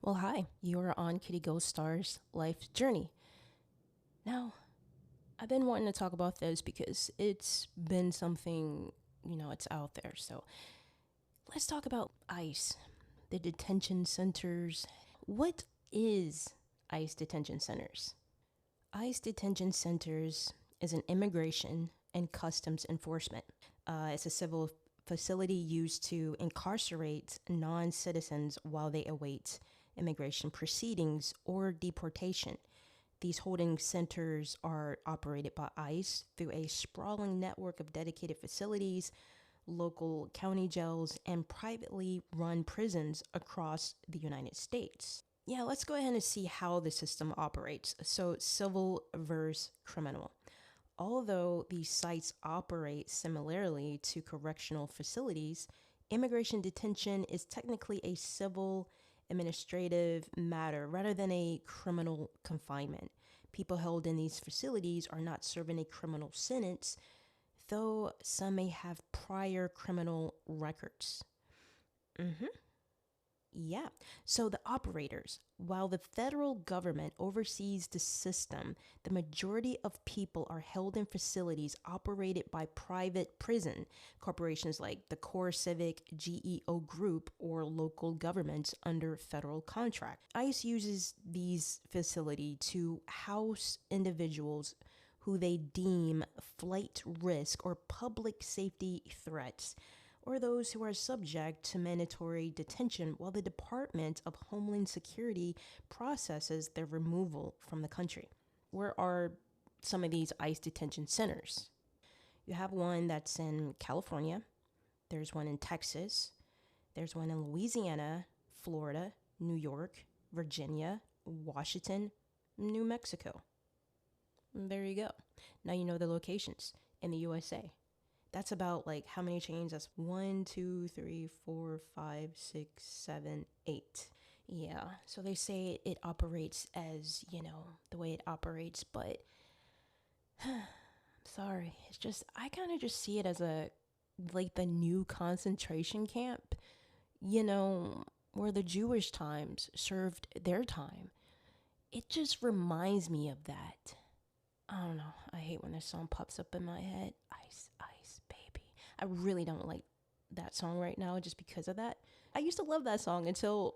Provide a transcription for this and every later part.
Well, hi, you're on Kitty Ghost Star's life journey. Now, I've been wanting to talk about this because it's been something, it's out there. So let's talk about ICE, the detention centers. What is ICE detention centers? ICE detention centers is an immigration and customs enforcement. It's a civil facility used to incarcerate non citizens while they await immigration proceedings or deportation. These holding centers are operated by ICE through a sprawling network of dedicated facilities, local county jails, and privately run prisons across the United States. Yeah, let's go ahead and see how the system operates. So, civil versus criminal. Although these sites operate similarly to correctional facilities, immigration detention is technically a civil administrative matter rather than a criminal confinement. People held in these facilities are not serving a criminal sentence, though some may have prior criminal records. Yeah. So the operators, while the federal government oversees the system, the majority of people are held in facilities operated by private prison corporations like the Core Civic GEO Group or local governments under federal contract. ICE uses these facilities to house individuals who they deem flight risk or public safety threats, or those who are subject to mandatory detention while the Department of Homeland Security processes their removal from the country. Where are some of these ICE detention centers? You have one that's in California, there's one in Texas, there's one in Louisiana, Florida, New York, Virginia, Washington, New Mexico. There you go. Now you know the locations in the USA. That's about like how many chains? That's 1, 2, 3, 4, 5, 6, 7, 8. Yeah, so they say it operates as, the way it operates, but sorry. It's just, I kind of just see it as like the new concentration camp, where the Jewish times served their time. It just reminds me of that. I don't know. I hate when this song pops up in my head. Ice, ice, baby. I really don't like that song right now just because of that. I used to love that song until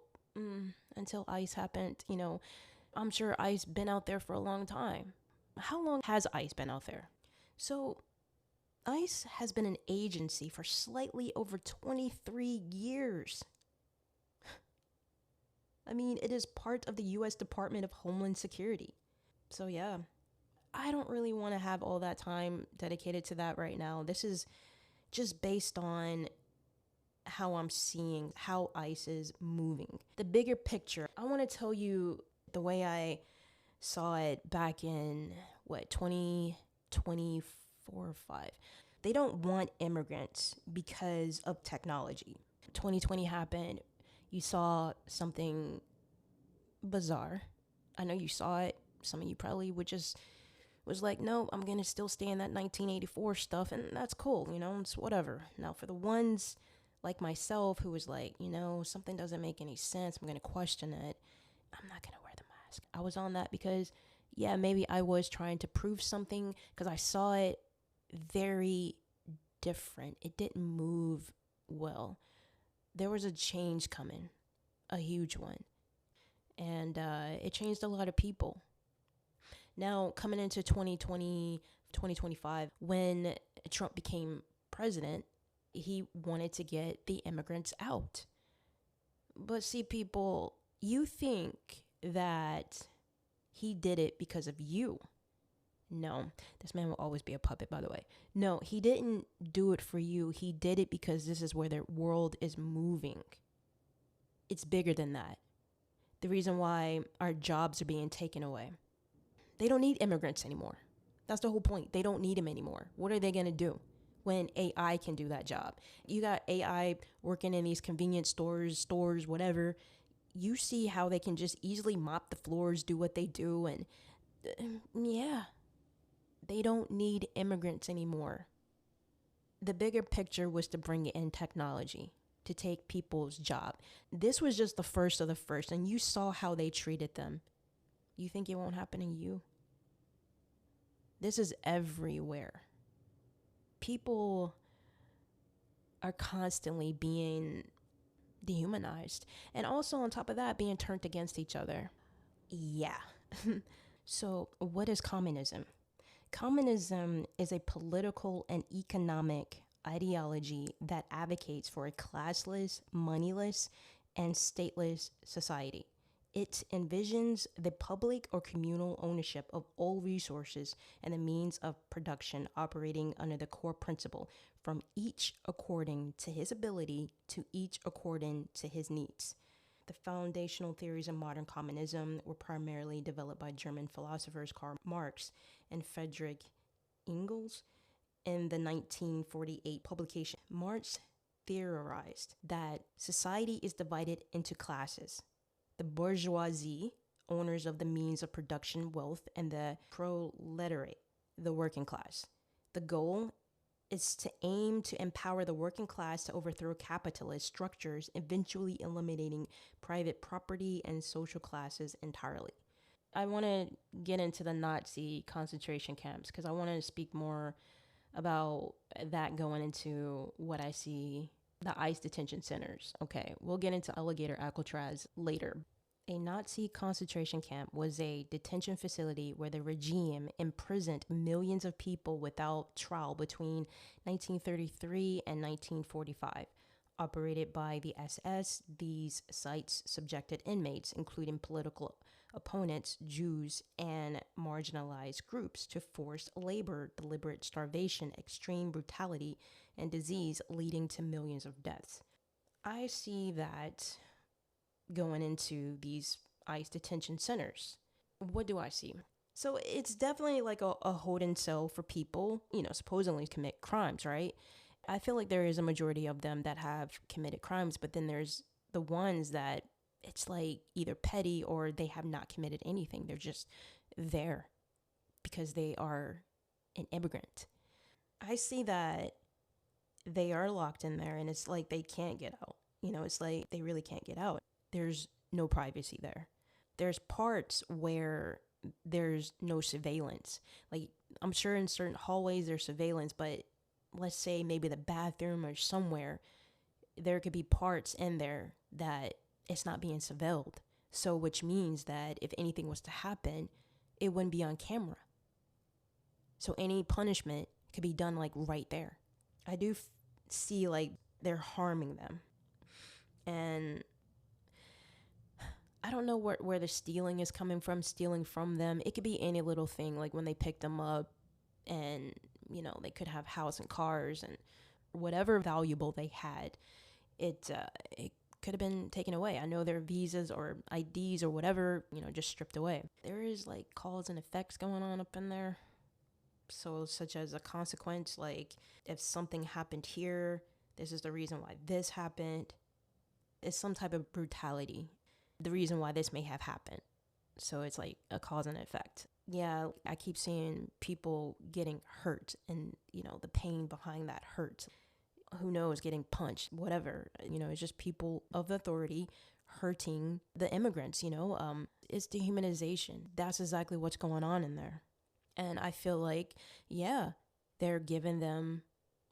ICE happened. I'm sure ICE been out there for a long time. How long has ICE been out there? So ICE has been an agency for slightly over 23 years. I mean, it is part of the U.S. Department of Homeland Security. So yeah, I don't really want to have all that time dedicated to that right now. This is just based on how I'm seeing how ICE is moving. The bigger picture, I want to tell you the way I saw it back in 2024 or 5. They don't want immigrants because of technology. 2020 happened. You saw something bizarre. I know you saw it. Some of you probably was like, no, I'm going to still stay in that 1984 stuff, and that's cool, it's whatever. Now, for the ones like myself who was like, something doesn't make any sense, I'm going to question it, I'm not going to wear the mask. I was on that because, yeah, maybe I was trying to prove something because I saw it very different. It didn't move well. There was a change coming, a huge one, and it changed a lot of people. Now, coming into 2020, 2025, when Trump became president, he wanted to get the immigrants out. But see, people, you think that he did it because of you. No, this man will always be a puppet, by the way. No, he didn't do it for you. He did it because this is where the world is moving. It's bigger than that. The reason why our jobs are being taken away. They don't need immigrants anymore. That's the whole point. They don't need them anymore. What are they going to do when AI can do that job? You got AI working in these convenience stores, whatever. You see how they can just easily mop the floors, do what they do. And yeah, they don't need immigrants anymore. The bigger picture was to bring in technology. to take people's job. This was just the first of the first, and you saw how they treated them. You think it won't happen to you? This is everywhere. People are constantly being dehumanized, and also on top of that, being turned against each other. Yeah. So, what is communism? Communism is a political and economic ideology that advocates for a classless, moneyless, and stateless society. It envisions the public or communal ownership of all resources and the means of production operating under the core principle from each according to his ability to each according to his needs. The foundational theories of modern communism were primarily developed by German philosophers Karl Marx and Friedrich Engels in the 1948 publication. Marx theorized that society is divided into classes: the bourgeoisie, owners of the means of production, wealth, and the proletariat, the working class. The goal is to aim to empower the working class to overthrow capitalist structures, eventually eliminating private property and social classes entirely. I want to get into the Nazi concentration camps because I want to speak more about that going into what I see the ICE detention centers. Okay, we'll get into Alligator Alcatraz later. A Nazi concentration camp was a detention facility where the regime imprisoned millions of people without trial between 1933 and 1945. Operated by the SS, these sites subjected inmates, including political opponents, Jews, and marginalized groups, to forced labor, deliberate starvation, extreme brutality, and disease, leading to millions of deaths. I see that going into these ICE detention centers. What do I see? So it's definitely like a holding cell for people, supposedly commit crimes, right? I feel like there is a majority of them that have committed crimes, but then there's the ones that it's like either petty or they have not committed anything. They're just there because they are an immigrant. I see that they are locked in there and it's like they can't get out. It's like they really can't get out. There's no privacy there. There's parts where there's no surveillance. Like, I'm sure in certain hallways there's surveillance, but let's say maybe the bathroom or somewhere, there could be parts in there that it's not being surveilled. So, which means that if anything was to happen, it wouldn't be on camera. So any punishment could be done like right there. I do see like they're harming them. And I don't know where the stealing is coming from, stealing from them. It could be any little thing, like when they pick them up and, they could have house and cars and whatever valuable they had, it could have been taken away. I know their visas or IDs or whatever, just stripped away. There is like cause and effects going on up in there. So such as a consequence, like if something happened here, this is the reason why this happened. It's some type of brutality, the reason why this may have happened. So it's like a cause and effect. Yeah, I keep seeing people getting hurt and, the pain behind that hurt. Who knows, getting punched, whatever. It's just people of authority hurting the immigrants, It's dehumanization. That's exactly what's going on in there. And I feel like, yeah, they're giving them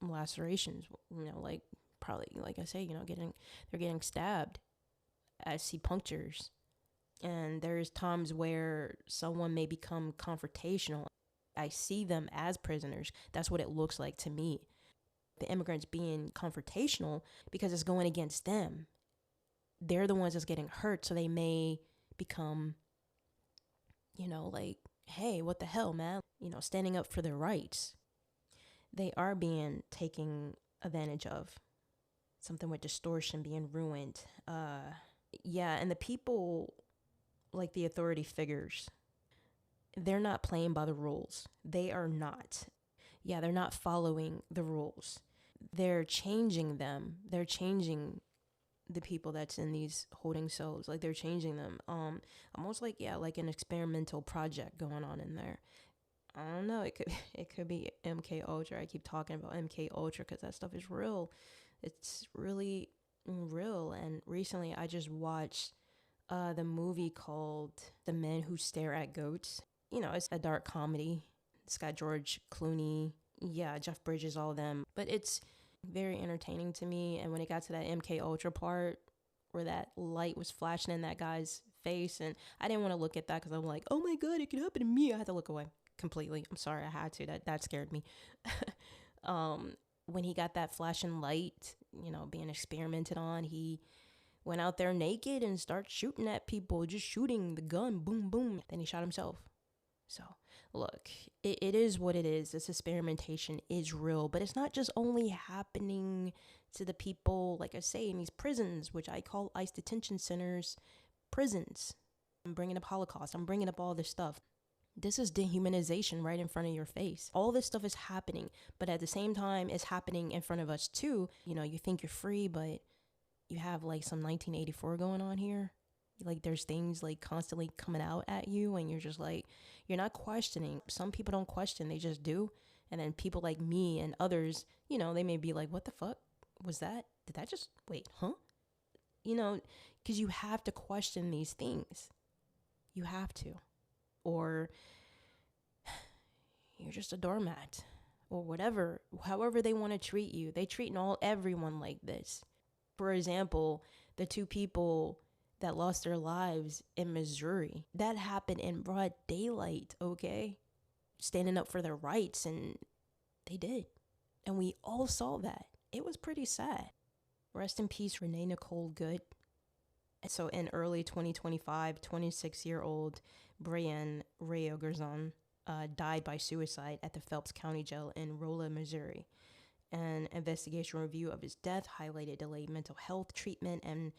lacerations, like probably, like I say, they're getting stabbed. I see punctures. And there's times where someone may become confrontational. I see them as prisoners. That's what it looks like to me. The immigrants being confrontational because it's going against them. They're the ones that's getting hurt, so they may become, like, hey, what the hell, man? Standing up for their rights. They are being taken advantage of. Something with distortion, being ruined. Yeah, and the people, like the authority figures, they're not playing by the rules. They are not. Yeah, they're not following the rules. They're changing them. They're changing the people that's in these holding cells. Like, they're changing them. Almost like, yeah, like an experimental project going on in there. I don't know. It could be MK Ultra. I keep talking about MK Ultra because that stuff is real. It's really real. And recently I just watched the movie called The Men Who Stare at Goats. You know, it's a dark comedy. It's got George Clooney, yeah, Jeff Bridges, all of them. But it's very entertaining to me. And when it got to that MK Ultra part where that light was flashing in that guy's face, and I didn't want to look at that because I'm like, oh my god, it could happen to me. I had to look away completely. I'm sorry, I had to. That scared me. When he got that flashing light, you know, being experimented on, he went out there naked and started shooting at people, just shooting the gun, boom, boom. Then he shot himself. So, look, it is what it is. This experimentation is real, but it's not just only happening to the people, like I say, in these prisons, which I call ICE detention centers, prisons. I'm bringing up Holocaust. I'm bringing up all this stuff. This is dehumanization right in front of your face. All this stuff is happening, but at the same time, it's happening in front of us too. You know, you think you're free, but you have like some 1984 going on here. Like there's things like constantly coming out at you and you're just like, you're not questioning. Some people don't question, they just do. And then people like me and others, you know, they may be like, what the fuck was that? Did that just, wait, huh? You know, because you have to question these things. You have to. Or you're just a doormat or whatever, however they want to treat you. They treat everyone like this. For example, the two people that lost their lives in Missouri, that happened in broad daylight, okay? Standing up for their rights, and they did. And we all saw that. It was pretty sad. Rest in peace, Renee Nicole Good. So in early 2025, 26-year-old Brian Rayo Garzon died by suicide at the Phelps County Jail in Rolla, Missouri. An investigation review of his death highlighted delayed mental health treatment and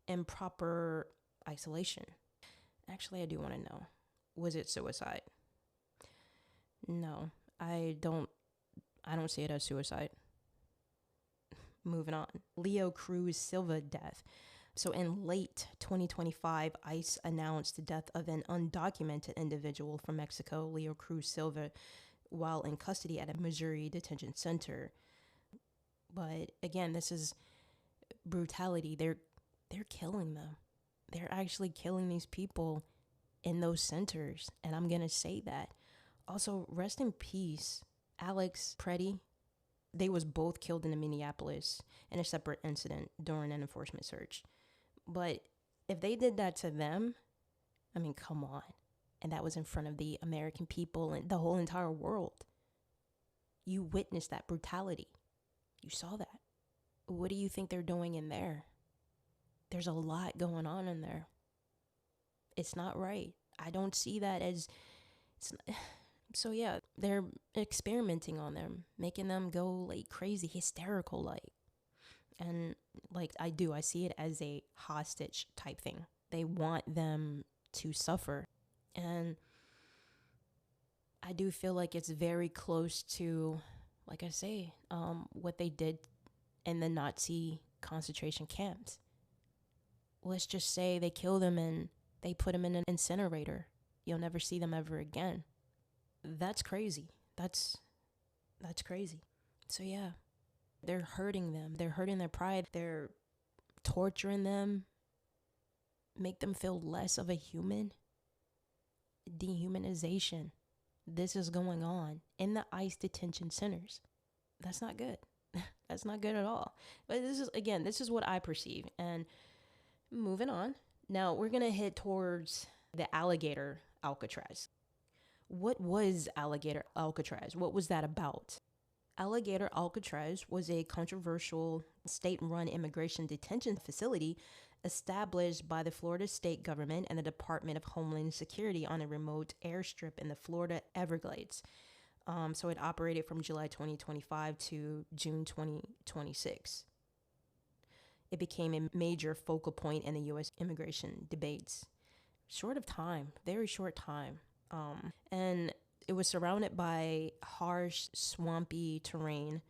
improper isolation. Actually, I do want to know, was it suicide? No, I don't see it as suicide. Moving on. Leo Cruz Silva death. So in late 2025, ICE announced the death of an undocumented individual from Mexico, Leo Cruz Silva, while in custody at a Missouri detention center. But again, this is brutality. They're killing them. They're actually killing these people in those centers. And I'm going to say that. Also, rest in peace, Alex Preddy. They was both killed in Minneapolis in a separate incident during an enforcement search. But if they did that to them, I mean, come on. And that was in front of the American people and the whole entire world. You witnessed that brutality. You saw that. What do you think they're doing in there? There's a lot going on in there. It's not right. I don't see that as... So yeah, they're experimenting on them, making them go like crazy, hysterical like. And like I see it as a hostage type thing. They want them to suffer. And I do feel like it's very close to, like I say, what they did in the Nazi concentration camps. Let's just say they kill them and they put them in an incinerator. You'll never see them ever again. That's crazy. That's crazy. So yeah, they're hurting them. They're hurting their pride. They're torturing them, make them feel less of a human. Dehumanization. This is going on in the ICE detention centers. That's not good. That's not good at all. But this is what I perceive. And moving on. Now we're going to head towards the Alligator Alcatraz. What was Alligator Alcatraz? What was that about? Alligator Alcatraz was a controversial state-run immigration detention facility established by the Florida state government and the Department of Homeland Security on a remote airstrip in the Florida Everglades. So it operated from July 2025 to June 2026. It became a major focal point in the U.S. immigration debates. Very short time. And it was surrounded by harsh, swampy terrain.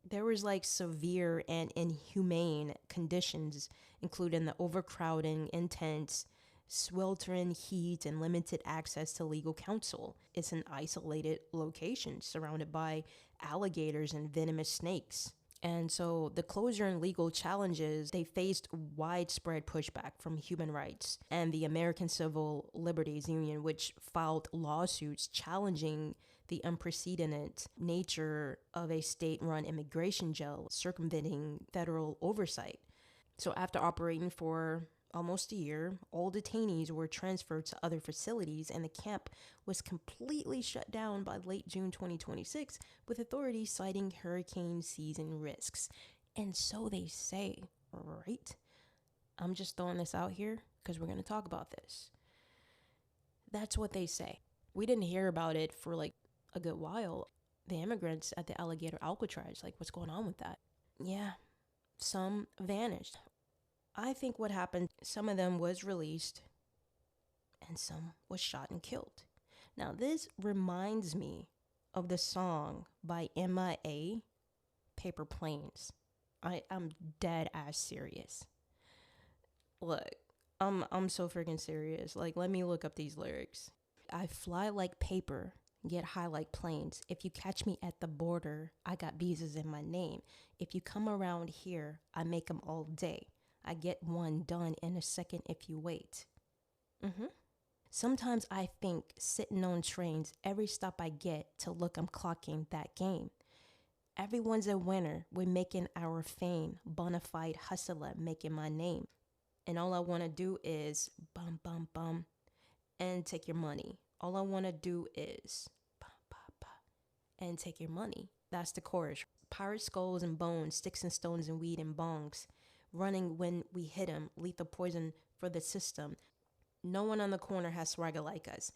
There was like severe and inhumane conditions, including the overcrowding, intense, sweltering heat, and limited access to legal counsel. It's an isolated location surrounded by alligators and venomous snakes. And so the closure and legal challenges, they faced widespread pushback from human rights and the American Civil Liberties Union, which filed lawsuits challenging the unprecedented nature of a state-run immigration jail circumventing federal oversight. So after operating for almost a year, all detainees were transferred to other facilities, and the camp was completely shut down by late June 2026, with authorities citing hurricane season risks. And so they say, right? I'm just throwing this out here because we're going to talk about this. That's what they say. We didn't hear about it for like a good while. The immigrants at the Alligator Alcatraz, like, what's going on with that? Yeah, some vanished. I think what happened, some of them was released and some was shot and killed. Now, this reminds me of the song by I.C.E, Paper Planes. I'm dead ass serious. Look, I'm so freaking serious. Like, let me look up these lyrics. I fly like paper, get high like planes. If you catch me at the border, I got visas in my name. If you come around here, I make them all day. I get one done in a second if you wait. Sometimes I think sitting on trains, every stop I get to look, I'm clocking that game. Everyone's a winner. We're making our fame. Bonafide hustler, making my name. And all I want to do is bum, bum, bum, and take your money. All I want to do is bum, bum, bum, and take your money. That's the chorus. Pirate skulls and bones, sticks and stones and weed and bongs. Running when we hit 'em, lethal poison for the system. No one on the corner has swagger like us.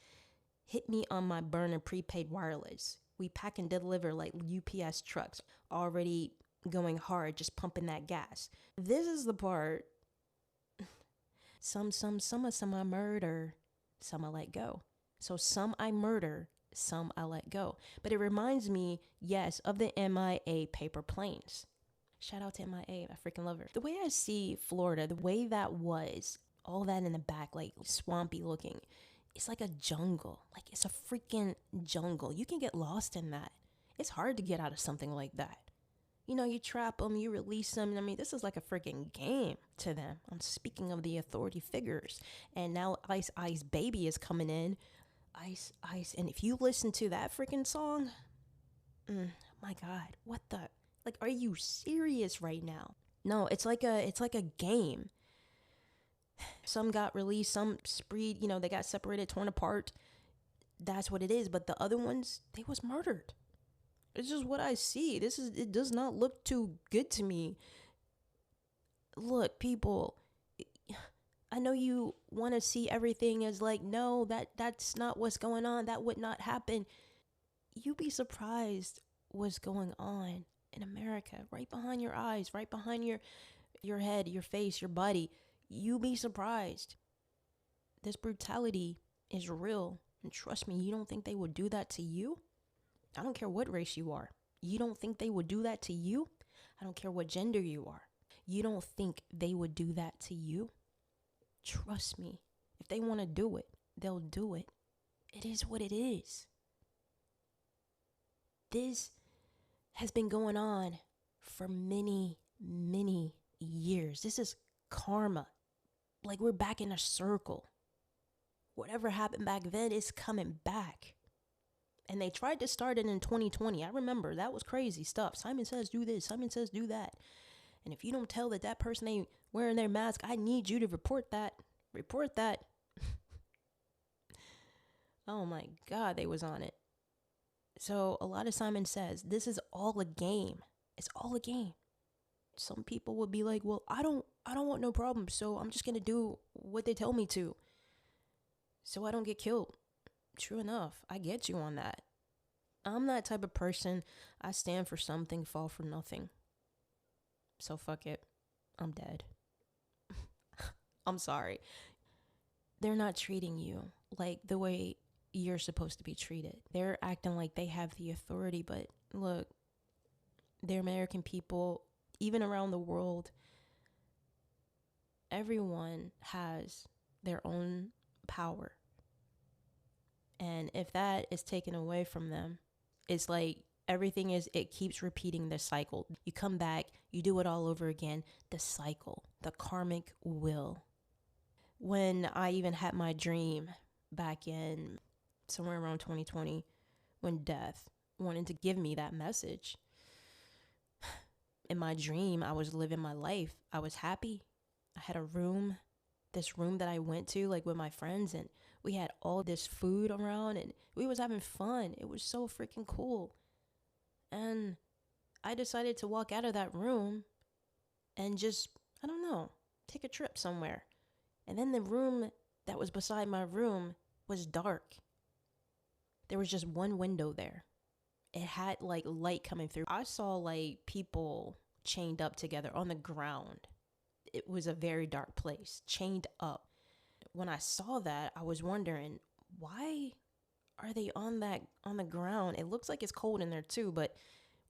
Hit me on my burner prepaid wireless. We pack and deliver like UPS trucks, already going hard, just pumping that gas. This is the part. Some I murder, some I let go. So some I murder, some I let go. But it reminds me, yes, of the MIA Paper Planes. Shout out to MIA, I freaking love her. The way I see Florida, the way that was, all that in the back, like swampy looking, it's like a jungle. Like, it's a freaking jungle. You can get lost in that. It's hard to get out of something like that. You know, you trap them, you release them. I mean, this is like a freaking game to them. I'm speaking of the authority figures. And now Ice Baby is coming in. Ice. And if you listen to that freaking song, my God, what the? Like, are you serious right now? No, it's like a game. Some got released, some spreed, they got separated, torn apart. That's what it is. But the other ones, they was murdered. It's just what I see. It does not look too good to me. Look, people, I know you want to see everything as like, no, that's not what's going on. That would not happen. You'd be surprised what's going on in America, right behind your eyes, right behind your head, your face, your body. You'd be surprised. This brutality is real. And trust me, you don't think they would do that to you? I don't care what race you are. You don't think they would do that to you? I don't care what gender you are. You don't think they would do that to you? Trust me. If they want to do it, they'll do it. It is what it is. This has been going on for many, many years. This is karma. Like, we're back in a circle. Whatever happened back then is coming back. And they tried to start it in 2020. I remember that was crazy stuff. Simon Says do this. Simon Says do that. And if you don't tell that person ain't wearing their mask, I need you to report that. Report that. Oh my God, they was on it. So a lot of Simon Says, this is all a game. It's all a game. Some people would be like, well, I don't want no problem, so I'm just gonna do what they tell me to, so I don't get killed. True enough, I get you on that. I'm that type of person. I stand for something, fall for nothing. So fuck it. I'm dead. I'm sorry. They're not treating you like the way you're supposed to be treated. They're acting like they have the authority, but look, they're American people, even around the world. Everyone has their own power. And if that is taken away from them, it's like Everything is, it keeps repeating the cycle. You come back, you do it all over again. The cycle, the karmic wheel. When I even had my dream back in somewhere around 2020, when death wanted to give me that message. In my dream, I was living my life. I was happy. I had a room, this room that I went to like with my friends, and we had all this food around and we was having fun. It was so freaking cool. And I decided to walk out of that room and just, I don't know, take a trip somewhere. And then the room that was beside my room was dark. There was just one window there. It had like light coming through. I saw like people chained up together on the ground. It was a very dark place, chained up. When I saw that, I was wondering, why are they on the ground? It looks like it's cold in there too, but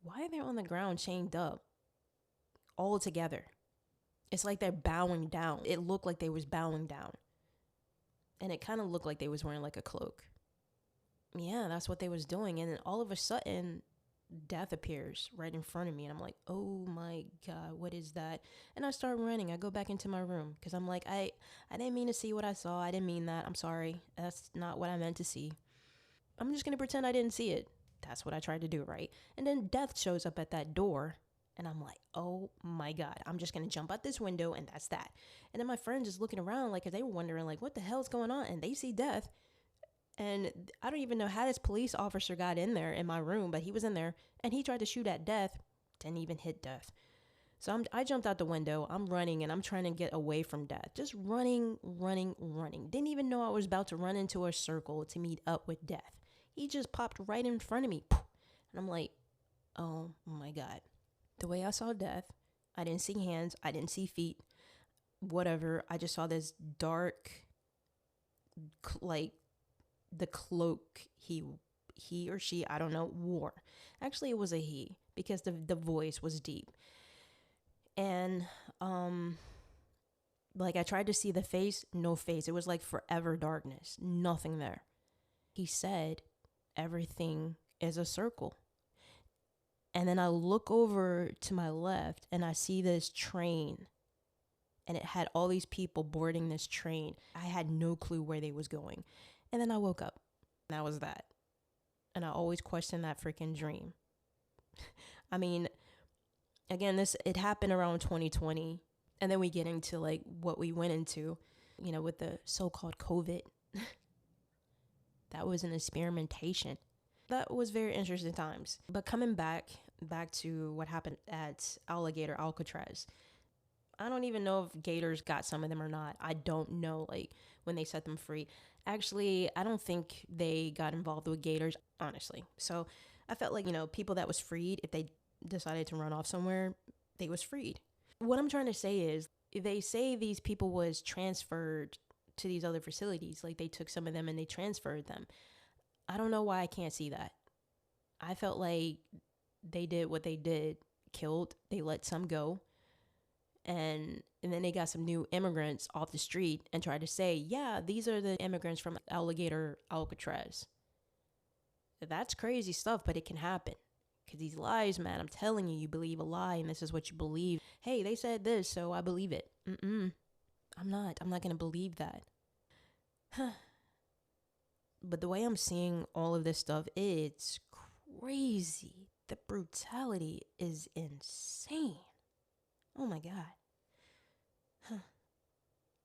why are they on the ground chained up all together? It's like they're bowing down. It looked like they was bowing down. And it kind of looked like they was wearing like a cloak. Yeah, that's what they was doing. And then all of a sudden, death appears right in front of me. And I'm like, oh my God, what is that? And I start running. I go back into my room because I'm like, I didn't mean to see what I saw. I didn't mean that. I'm sorry. That's not what I meant to see. I'm just going to pretend I didn't see it. That's what I tried to do, right? And then death shows up at that door. And I'm like, oh my God, I'm just going to jump out this window and that's that. And then my friends is looking around like, 'cause they were wondering like, what the hell's going on? And they see death. And I don't even know how this police officer got in there in my room, but he was in there and he tried to shoot at death. Didn't even hit death. So I jumped out the window. I'm running and I'm trying to get away from death. Just running. Didn't even know I was about to run into a circle to meet up with death. He just popped right in front of me. And I'm like, oh my God. The way I saw death, I didn't see hands. I didn't see feet. Whatever. I just saw this dark, like, the cloak he or she, I don't know, wore. Actually, it was a he because the voice was deep. And like I tried to see the face, no face. It was like forever darkness, nothing there. He said, everything is a circle. And then I look over to my left and I see this train. And it had all these people boarding this train. I had no clue where they was going. And then I woke up. That was that. And I always question that freaking dream. I mean, again, it happened around 2020. And then we get into like what we went into, you know, with the so-called COVID. That was an experimentation. That was very interesting times. But coming back to what happened at Alligator Alcatraz. I don't even know if gators got some of them or not. I don't know, like, when they set them free. Actually, I don't think they got involved with gators, honestly. So I felt like, you know, people that was freed, if they decided to run off somewhere, they was freed. What I'm trying to say is, they say these people was transferred to these other facilities. Like, they took some of them and they transferred them. I don't know why I can't see that. I felt like they did what they did, killed, they let some go. And then they got some new immigrants off the street and tried to say, yeah, these are the immigrants from Alligator Alcatraz. That's crazy stuff, but it can happen. Because these lies, man, I'm telling you, you believe a lie and this is what you believe. Hey, they said this, so I believe it. I'm not going to believe that. But the way I'm seeing all of this stuff, it's crazy. The brutality is insane. Oh my God.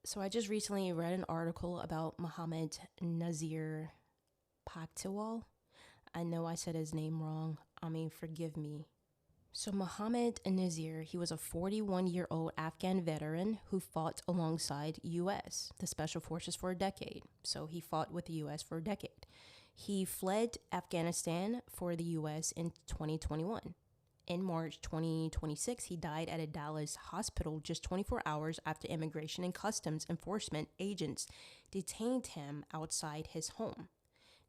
So I just recently read an article about Muhammad Nazir Pakhtiwal. I know I said his name wrong. I mean, forgive me. So Muhammad Nazir, he was a 41-year-old Afghan veteran who fought alongside U.S., the Special Forces, for a decade. So he fought with the U.S. for a decade. He fled Afghanistan for the U.S. in 2021. In March 2026, he died at a Dallas hospital just 24 hours after Immigration and Customs Enforcement agents detained him outside his home.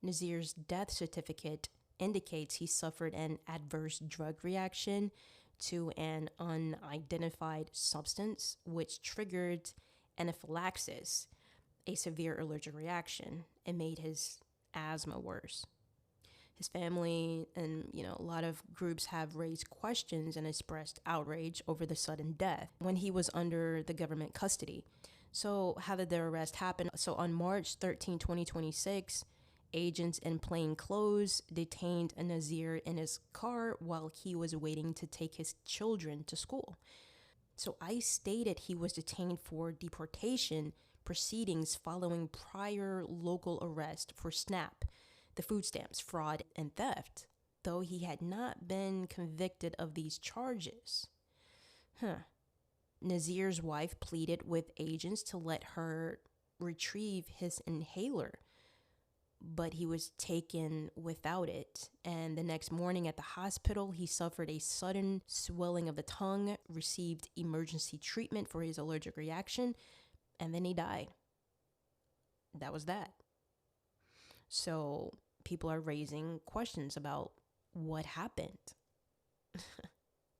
Nazir's death certificate indicates he suffered an adverse drug reaction to an unidentified substance, which triggered anaphylaxis, a severe allergic reaction, and made his asthma worse. His family and, a lot of groups have raised questions and expressed outrage over the sudden death when he was under the government custody. So how did the arrest happen? So on March 13, 2026, agents in plain clothes detained Nazir in his car while he was waiting to take his children to school. So ICE stated he was detained for deportation proceedings following prior local arrest for SNAP, the food stamps, fraud, and theft, though he had not been convicted of these charges. Nazir's wife pleaded with agents to let her retrieve his inhaler, but he was taken without it. And the next morning at the hospital, he suffered a sudden swelling of the tongue, received emergency treatment for his allergic reaction, and then he died. That was that. So people are raising questions about what happened.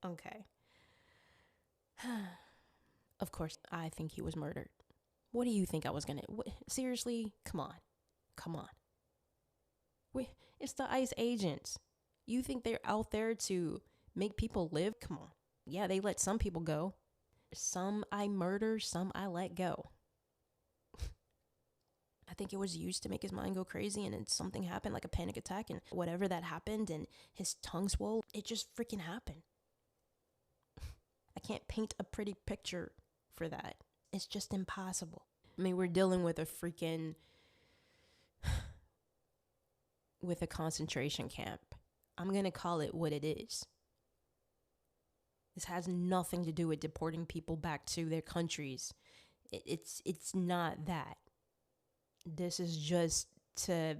Okay. Of course, I think he was murdered. What do you think I was gonna... Seriously? Come on. It's the ICE agents. You think they're out there to make people live? Come on. Yeah, they let some people go. Some I murder, some I let go. I think it was used to make his mind go crazy, and then something happened, like a panic attack, and whatever that happened, and his tongue swole. It just freaking happened. I can't paint a pretty picture for that. It's just impossible. I mean, we're dealing with a concentration camp. I'm going to call it what it is. This has nothing to do with deporting people back to their countries. It's not that. This is just to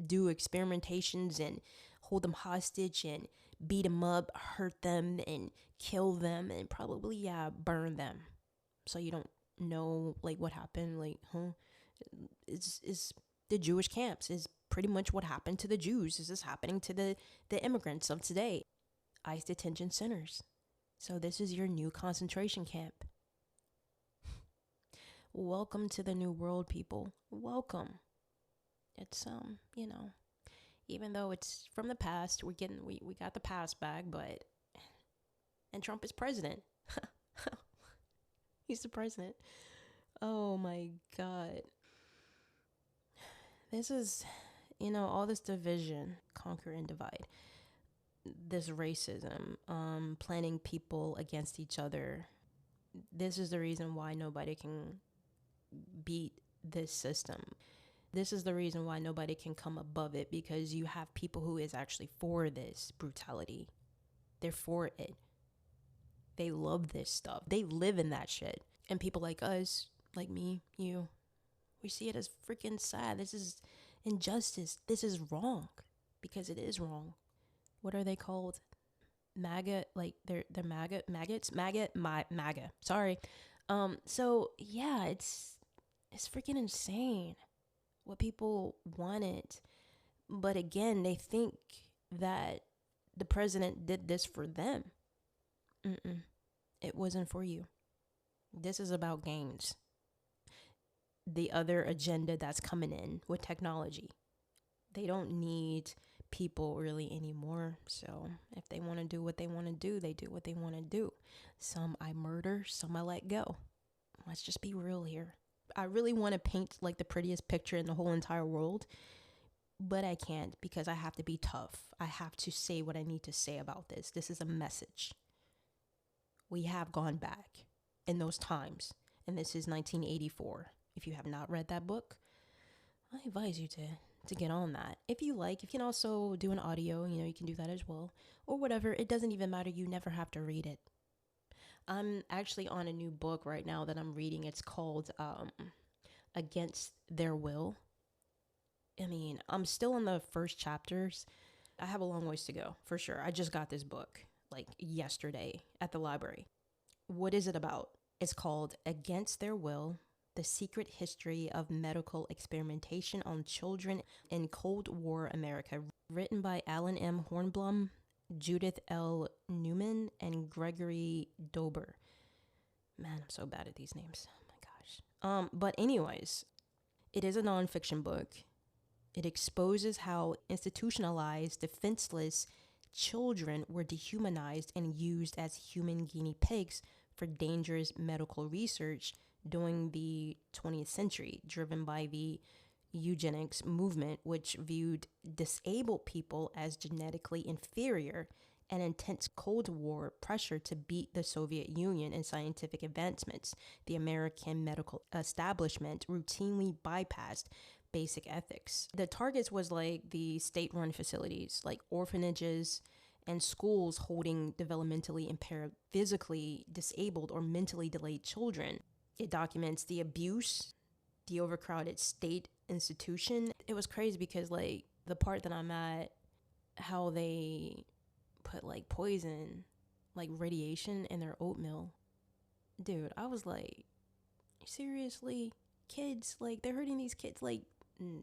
do experimentations and hold them hostage and beat them up, hurt them and kill them, and probably burn them. So you don't know what happened. It's the Jewish camps is pretty much what happened to the Jews. This is happening to the immigrants of today. ICE detention centers. So this is your new concentration camp. Welcome to the new world, people. Welcome. It's even though it's from the past, we got the past back, and Trump is president. He's the president. Oh my God. This is, all this division, conquer and divide. This racism, planning people against each other. This is the reason why nobody can beat this system. This is the reason why nobody can come above it, because you have people who is actually for this brutality. They're for it. They love this stuff. They live in that shit. And people like us, like me, you, we see it as freaking sad. This is injustice. This is wrong, because it is wrong. What are they called? MAGA, they're maggots. Sorry. So yeah, it's freaking insane what people wanted. But again, they think that the president did this for them. It wasn't for you. This is about gains. The other agenda that's coming in with technology. They don't need people really anymore. So if they want to do what they want to do, they do what they want to do. Some I murder, some I let go. Let's just be real here. I really want to paint the prettiest picture in the whole entire world, but I can't, because I have to be tough. I have to say what I need to say about this. This is a message. We have gone back in those times, and this is 1984. If you have not read that book, I advise you to get on that. If you like, you can also do an audio, you can do that as well, or whatever. It doesn't even matter. You never have to read it. I'm actually on a new book right now that I'm reading. It's called Against Their Will. I mean, I'm still in the first chapters. I have a long ways to go, for sure. I just got this book yesterday at the library. What is it about? It's called Against Their Will: The Secret History of Medical Experimentation on Children in Cold War America. Written by Alan M. Hornblum, Judith L. Newman, and Gregory Dober. Man, I'm so bad at these names. Oh my gosh. But anyways, it is a nonfiction book. It exposes how institutionalized, defenseless children were dehumanized and used as human guinea pigs for dangerous medical research during the 20th century, driven by the eugenics movement, which viewed disabled people as genetically inferior, and intense Cold War pressure to beat the Soviet Union in scientific advancements. The American medical establishment routinely bypassed basic ethics. The targets was like the state-run facilities, like orphanages and schools holding developmentally impaired, physically disabled, or mentally delayed children. It documents the abuse, the overcrowded state institution. It was crazy because like the part that I'm at, how they put like poison, like radiation in their oatmeal. Dude, I was like, seriously? Kids, like they're hurting these kids, like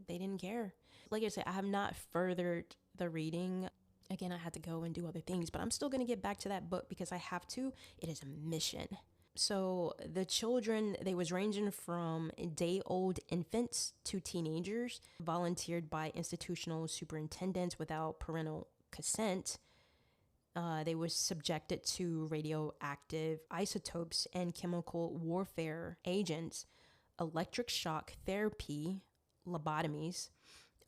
they didn't care. Like I said, I have not furthered the reading. Again, I had to go and do other things, but I'm still going to get back to that book because I have to. It is a mission. So the children, they was ranging from day-old infants to teenagers, volunteered by institutional superintendents without parental consent. They were subjected to radioactive isotopes and chemical warfare agents, electric shock therapy, lobotomies,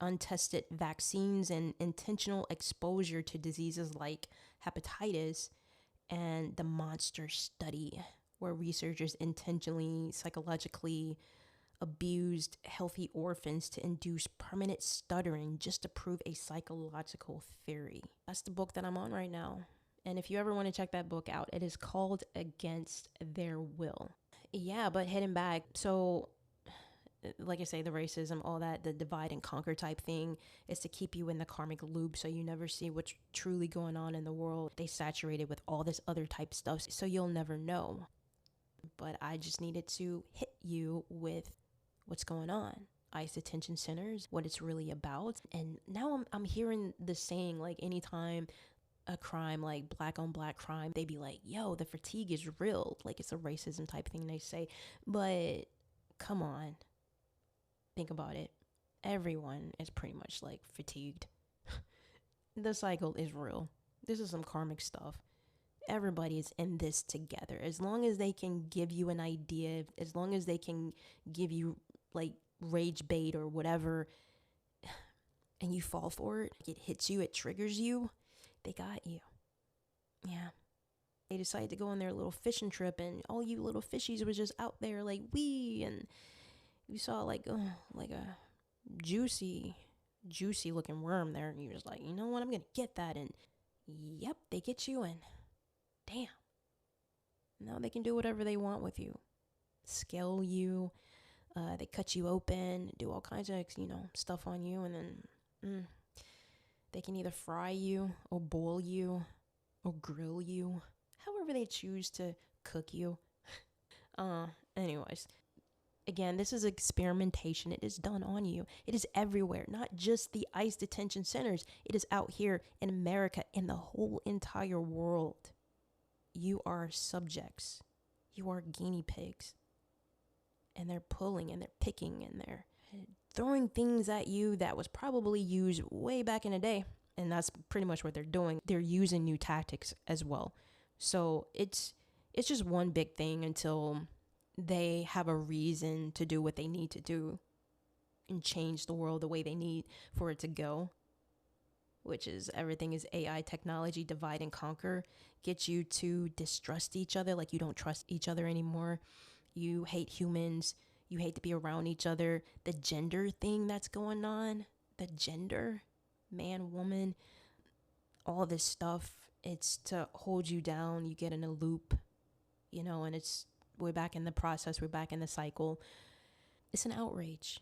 untested vaccines, and intentional exposure to diseases like hepatitis, and the monster study, where researchers intentionally, psychologically abused healthy orphans to induce permanent stuttering just to prove a psychological theory. That's the book that I'm on right now. And if you ever want to check that book out, it is called Against Their Will. Yeah, but heading back, so like I say, the racism, all that, the divide and conquer type thing is to keep you in the karmic loop so you never see what's truly going on in the world. They saturate it with all this other type stuff so you'll never know. But I just needed to hit you with what's going on. ICE detention centers, what it's really about. And now I'm hearing the saying, like anytime a crime, like black on black crime, they be like, yo, the fatigue is real. Like it's a racism type thing they say. But come on. Think about it. Everyone is pretty much like fatigued. The cycle is real. This is some karmic stuff. Everybody's in this together. As long as they can give you an idea, as long as they can give you like rage bait or whatever, and you fall for it, it hits you, it triggers you, they got you. Yeah. They decided to go on their little fishing trip, and all you little fishies was just out there like wee, and you saw like a juicy looking worm there, and you was like, you know what, I'm gonna get that. And yep, they get you, and damn, now they can do whatever they want with you. Scale you, they cut you open, do all kinds of stuff on you, and then they can either fry you or boil you or grill you, however they choose to cook you. Anyways, again, this is experimentation. It is done on you. It is everywhere, not just the ICE detention centers. It is out here in America, in the whole entire world. You are subjects. You are guinea pigs. And they're pulling and they're picking and they're throwing things at you that was probably used way back in the day. And that's pretty much what they're doing. They're using new tactics as well. So it's just one big thing until they have a reason to do what they need to do and change the world the way they need for it to go, which is everything is AI technology, divide and conquer, get you to distrust each other, like you don't trust each other anymore. You hate humans. You hate to be around each other. The gender thing that's going on, the gender, man, woman, all this stuff, it's to hold you down. You get in a loop, and we're back in the process. We're back in the cycle. It's an outrage.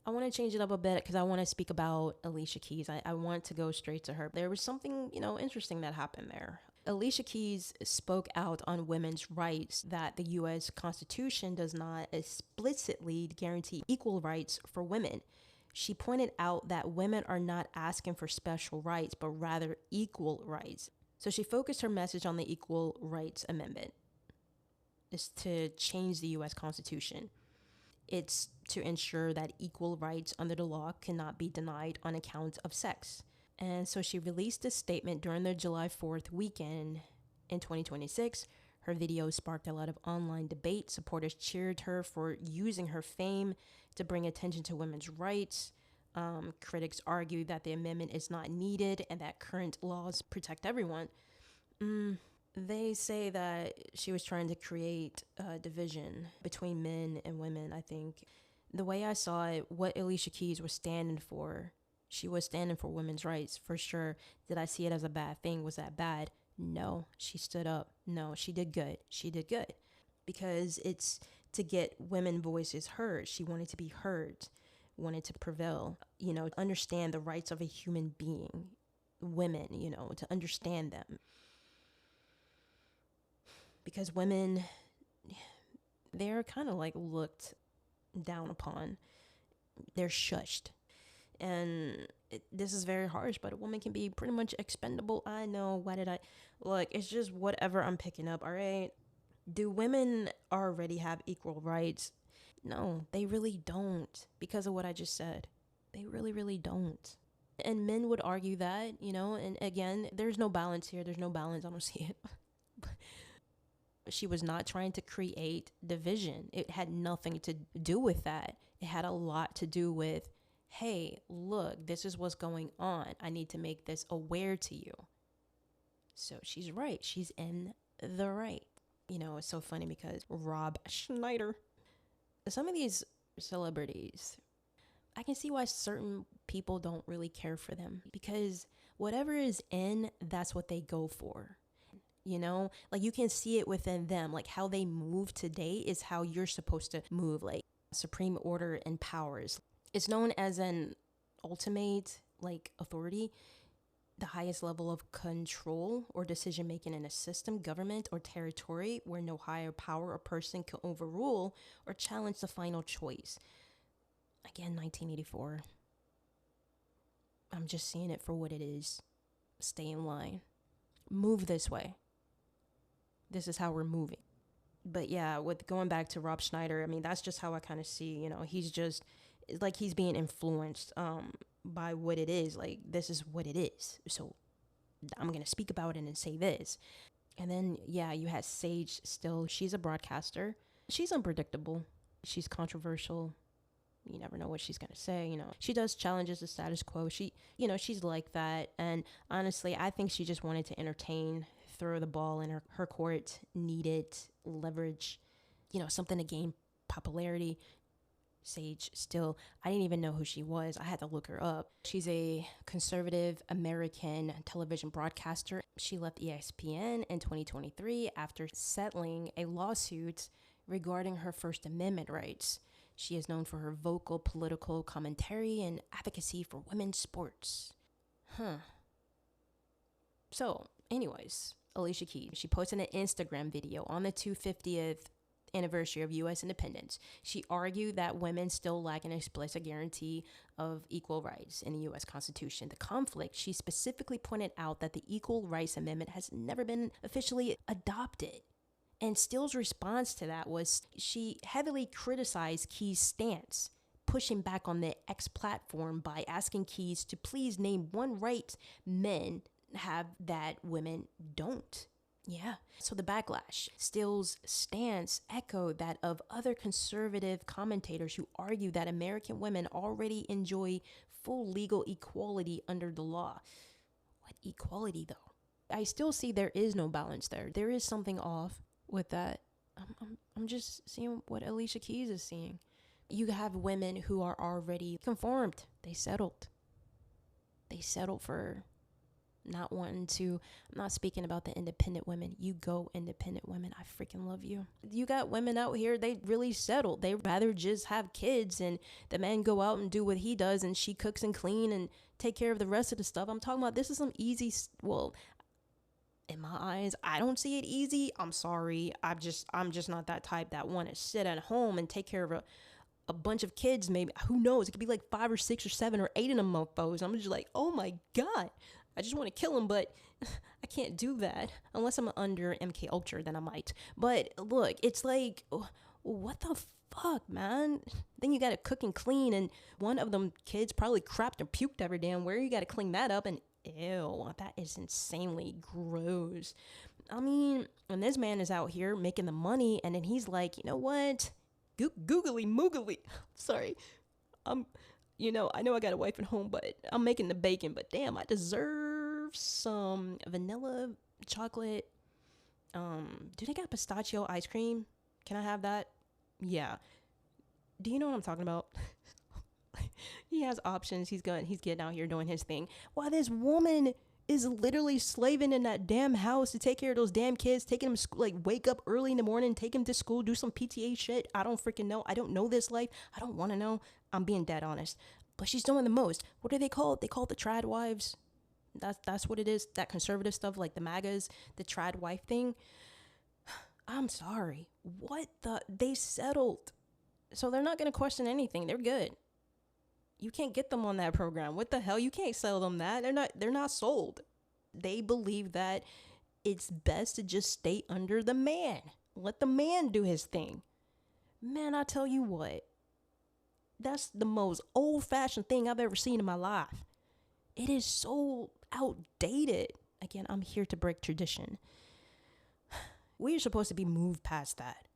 I want to change it up a bit because I want to speak about Alicia Keys. I want to go straight to her. There was something, interesting that happened there. Alicia Keys spoke out on women's rights, that the U.S. Constitution does not explicitly guarantee equal rights for women. She pointed out that women are not asking for special rights, but rather equal rights. So she focused her message on the Equal Rights Amendment. Is to change the U.S. Constitution. It's to ensure that equal rights under the law cannot be denied on account of sex. And so she released this statement during the July 4th weekend in 2026. Her video sparked a lot of online debate. Supporters cheered her for using her fame to bring attention to women's rights. Critics argue that the amendment is not needed and that current laws protect everyone. They say that she was trying to create a division between men and women. I think the way I saw it, what Alicia Keys was standing for, she was standing for women's rights for sure. Did I see it as a bad thing? Was that bad? No. She stood up. No, she did good. She did good because it's to get women voices heard. She wanted to be heard, wanted to prevail, understand the rights of a human being, women, to understand them. Because women, they're kind of like looked down upon. They're shushed. And this is very harsh, but a woman can be pretty much expendable. I know, look, it's just whatever I'm picking up, all right? Do women already have equal rights? No, they really don't, because of what I just said. They really, really don't. And men would argue that, and again, there's no balance here. There's no balance. I don't see it. She was not trying to create division. It had nothing to do with that. It had a lot to do with, hey, look, this is what's going on. I need to make this aware to you. So she's right. She's in the right. It's so funny because Rob Schneider, some of these celebrities, I can see why certain people don't really care for them, because whatever is in, that's what they go for. Like you can see it within them, like how they move today is how you're supposed to move, like supreme order and powers. It's known as an ultimate, like, authority, the highest level of control or decision making in a system, government, or territory where no higher power or person can overrule or challenge the final choice. Again, 1984. I'm just seeing it for what it is. Stay in line. Move this way. This is how we're moving. But yeah, with going back to Rob Schneider, I mean, that's just how I kind of see, he's just, like, he's being influenced by what it is. Like, this is what it is. So I'm going to speak about it and say this. And then, yeah, you had Sage Still. She's a broadcaster. She's unpredictable. She's controversial. You never know what she's going to say, She does challenges the status quo. She's like that. And honestly, I think she just wanted to entertain, throw the ball in her court, needed leverage, something to gain popularity. Sage Still, I didn't even know who she was. I had to look her up. She's a conservative American television broadcaster. She left ESPN in 2023 after settling a lawsuit regarding her First Amendment rights. She is known for her vocal political commentary and advocacy for women's sports. So, anyways, Alicia Keys, she posted an Instagram video on the 250th anniversary of U.S. independence. She argued that women still lack an explicit guarantee of equal rights in the U.S. Constitution. The conflict, she specifically pointed out that the Equal Rights Amendment has never been officially adopted. And Still's response to that was she heavily criticized Keys' stance, pushing back on the X platform by asking Keys to please name one right men have that women don't. Yeah. So the backlash. Still's stance echoed that of other conservative commentators who argue that American women already enjoy full legal equality under the law. What equality, though? I still see there is no balance there. There is something off with that. I'm just seeing what Alicia Keys is seeing. You have women who are already conformed. They settled for not wanting to. I'm not speaking about the independent women. You go independent women. I freaking love you. You got women out here, they really settled. They rather just have kids and the man go out and do what he does and she cooks and clean and take care of the rest of the stuff. I'm talking about this is some easy, well, in my eyes, I don't see it easy. I'm sorry. I'm just not that type that want to sit at home and take care of a bunch of kids. Maybe, who knows? It could be like 5 or 6 or 7 or 8 of them mofos. I'm just like, oh my God. I just want to kill them, but I can't do that unless I'm under MK Ultra, then I might. But look, it's like, what the fuck, man? Then you gotta cook and clean, and one of them kids probably crapped or puked every damn where. You gotta clean that up, and ew, that is insanely gross. I mean, when this man is out here making the money, and then he's like, you know what? Googly moogly. Sorry. I know I got a wife at home, but I'm making the bacon, but damn, I deserve some vanilla chocolate. Do they got pistachio ice cream? Can I have that? Yeah. Do you know what I'm talking about? He has options. He's getting out here doing his thing. While this woman is literally slaving in that damn house to take care of those damn kids, taking them to school, like wake up early in the morning, take them to school, do some PTA shit. I don't freaking know. I don't know this life. I don't want to know. I'm being dead honest. But she's doing the most. What do they call it? They call it the trad wives. That's what it is. That conservative stuff, like the MAGAs, the trad wife thing. I'm sorry. They settled. So they're not going to question anything. They're good. You can't get them on that program. What the hell? You can't sell them that. They're not sold. They believe that it's best to just stay under the man. Let the man do his thing. Man, I tell you what. That's the most old-fashioned thing I've ever seen in my life. It is so outdated. Again, I'm here to break tradition. We're supposed to be moved past that.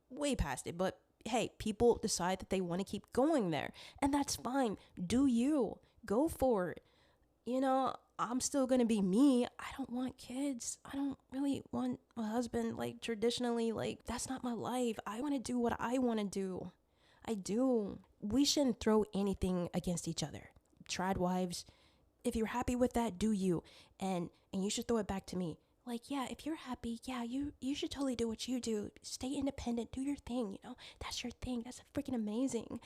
Way past it. But hey, people decide that they want to keep going there. And that's fine. Do you. Go for it. I'm still going to be me. I don't want kids. I don't really want a husband. Like, traditionally, that's not my life. I want to do what I want to do. I do. We shouldn't throw anything against each other. Trad wives, if you're happy with that, do you. And you should throw it back to me. Like, yeah, if you're happy, yeah, you should totally do what you do. Stay independent. Do your thing, That's your thing. That's freaking amazing.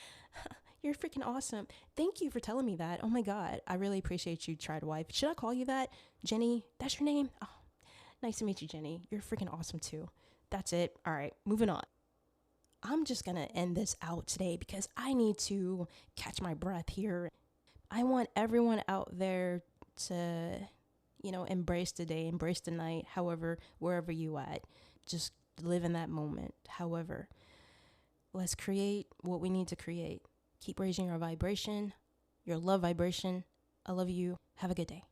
You're freaking awesome. Thank you for telling me that. Oh, my God. I really appreciate you, trad wife. Should I call you that? Jenny, that's your name? Oh, nice to meet you, Jenny. You're freaking awesome, too. That's it. All right, moving on. I'm just going to end this out today because I need to catch my breath here. I want everyone out there to embrace the day, embrace the night, however, wherever you at. Just live in that moment. However, let's create what we need to create. Keep raising your vibration, your love vibration. I love you. Have a good day.